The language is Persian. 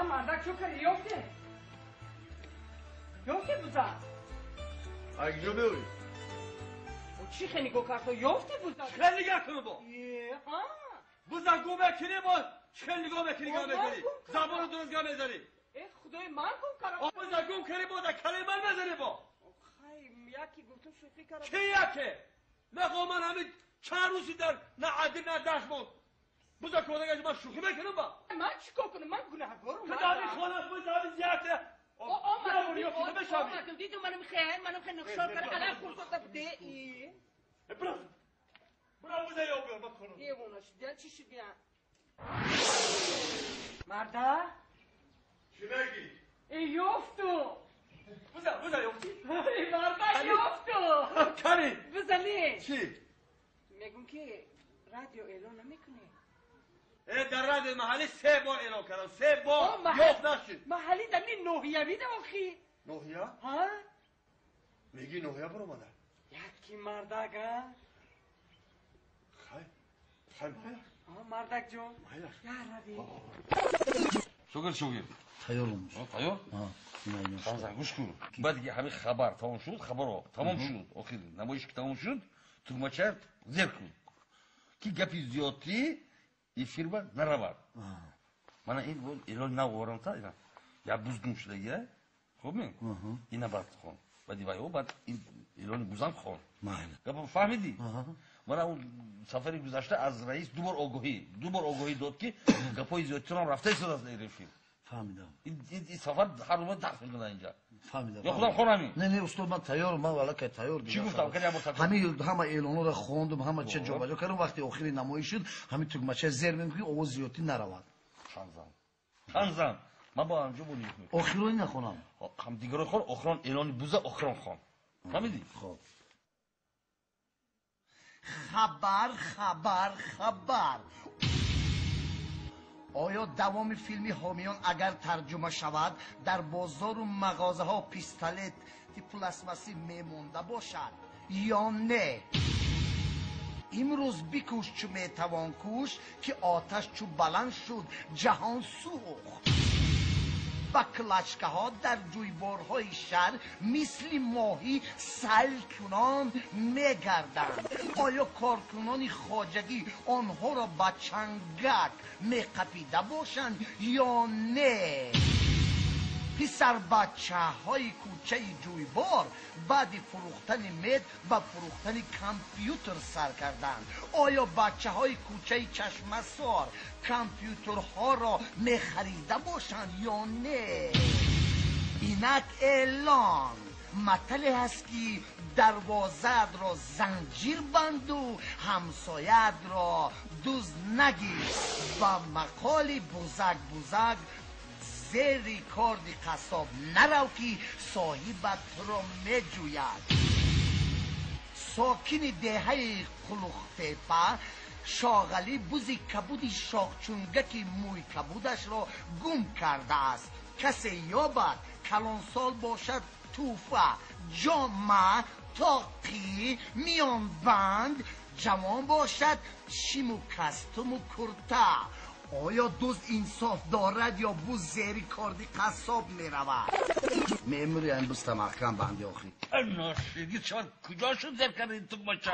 مردک شو کاری یافته بوزا اگه بیوی چی خیلی گو کرد یافته بوزا خیلی نگه کنو با بوزا گو بکنی با خیلی گو بکنی گو بکنی زبان درست گو بزنی خدای من گم کردم بوزا گم کنی با در کلی من بزنی با خیلی یکی گفتم شوخی کردم کی یکه نخواه من همین چند روزی در نه عدی نه دشت بود بوزا کودگه من شوخی بکنم با من چیکار کنم من گناهگارم خدایی خانم بوزا زیاده آمدم دیدم منو خیلی نقشار کرد الان فرصت بده برو بوزا یا بیار بکنم دیوانش دل چی شد بیان مرده چی بگی؟ ای یافتو بوزا یافتی؟ ای مرده یافتو کاری بزنی چی؟ میگم که رادیو اعلان نمیکنه در رادیو محلی 3 بار اعلان کردم 3 بار یافت نشد محلی در این نوحیه بیده آخی نوحیه؟ ها؟ میگی نوحیه برو مادر یکی مردک ها؟ خیلی مردک جون یا روی شوگر تیارم تیار؟ خانزن گوش کن بعد که همین خبر تمام شد خبر تمام شد آخر نمایش که تمام شد تگمچه زیر کن که گپی زیادی ефир ба наравад мана ин элон наворам та ина я буздум шудагия хуб ми ина бад хон бади вайо бад элони бузам хон гапам фаҳмиди мана он сафари гузашта аз раис ду бор огоҳӣ дод ки гапои зиёдтирам рафта истод аз эфир фаҳмидам ин сафар ҳар рӯз дарс мекунад инҷа фаҳмидам ё худам хонами не устод ман тайёрам ман валакай тайёр чӣ гуфтам ҳамин ҳама эълонҳоро хондум ҳама чиз ҷобаҷо кардам вақти охири намоиш шуд ҳамин тугмача зер мекунӣ овоз зиёдтӣ наравад ханзан ман бо анҷо бо охирони нахонам ҳамдигаро хон охирон эълони буза охирон хон фаҳмидӣ хоб خبر آیا دوام فیلمی حامیان اگر ترجمه شود در بازار و مغازه ها پیستالت پلاستماسی میمونده باشد یا نه؟ امروز بکوش چو میتوان کوش که آتش چو بلند شد جهان سوخت و کلچکه ها در جویبارهای شهر مثل ماهی سیلکنان میگردند. آیا کارکنان خواجگی آنها را به چنگک میقپیده باشند یا نه؟ پسر بچه های کوچه جویبار بعد فروختن مید و فروختن کامپیوتر سر کردند. آیا بچه های کوچه چشمه سار کامپیوترها را میخریده باشند یا نه؟ اینک اعلان مطلع هست که دروازه را زنجیر بند و همسایت را دوز نگیر و مقال بزرگ زیر کاردی قصاب نرو که صاحبت را میجوید. ساکن دهه قلوختپه شاغلی بوزی کبودی شاخچونگکی موی کبودش را گم کرده است. کسی یابد کلان سال باشد توفه جامعه تاقی میان بند جوان باشد شیم و کستم و کرته. آیا دوز انصاف دارد یا بوز زیری کاردی قصاب می رود؟ میموری این بوز تمحکم بنده آخی ناشیدی شد کجا شد زیر کردی تو بچه